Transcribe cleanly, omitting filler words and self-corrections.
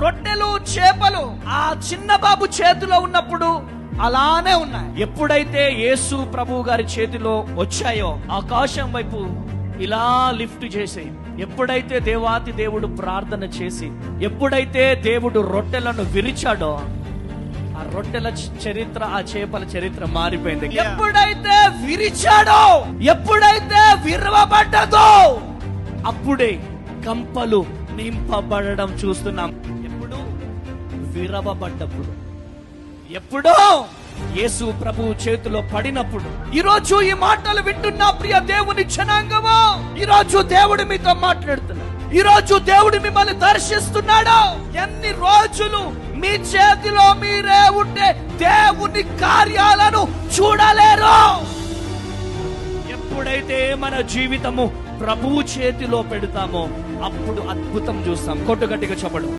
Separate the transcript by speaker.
Speaker 1: రొట్టెలు చేపలు ఆ చిన్న బాబు చేతిలో ఉన్నప్పుడు అలానే ఉన్నాయి. ఎప్పుడైతే యేసు ప్రభు గారి చేతిలో వచ్చాయో ఆకాశం వైపు ఇలా లిఫ్ట్ చేసి, ఎప్పుడైతే దేవాతి దేవుడు ప్రార్థన చేసి, ఎప్పుడైతే దేవుడు రొట్టెలను విరిచాడో ఆ రొట్టెల చరిత్ర, ఆ చేపల చరిత్ర మారిపోయింది. ఎప్పుడైతే విరిచాడో, ఎప్పుడైతే విరవబడ్డదో అప్పుడే కంపలు నింపబడడం చూస్తున్నాం. ఎప్పుడు? విరవబడ్డప్పుడు. ఎప్పుడో యేసు ప్రభు చేతిలో పడినప్పుడు. ఈరోజు ఈ మాటలు వింటున్న ప్రియ దేవుని జనాంగమా, ఈరోజు దేవుడు మీతో మాట్లాడుతున్నాడు. ఈరోజు దేవుడు మిమ్మల్ని దర్శిస్తున్నాడు. ఎన్ని రోజులు మీ చేతిలో మీరే ఉంటే దేవుని కార్యాలను చూడలేరు. ఎప్పుడైతే మన జీవితము ప్రభువు చేతిలో పెడతామో అప్పుడు అద్భుతం చూస్తాం. కొట్టుగట్టిగా చెప్పడం.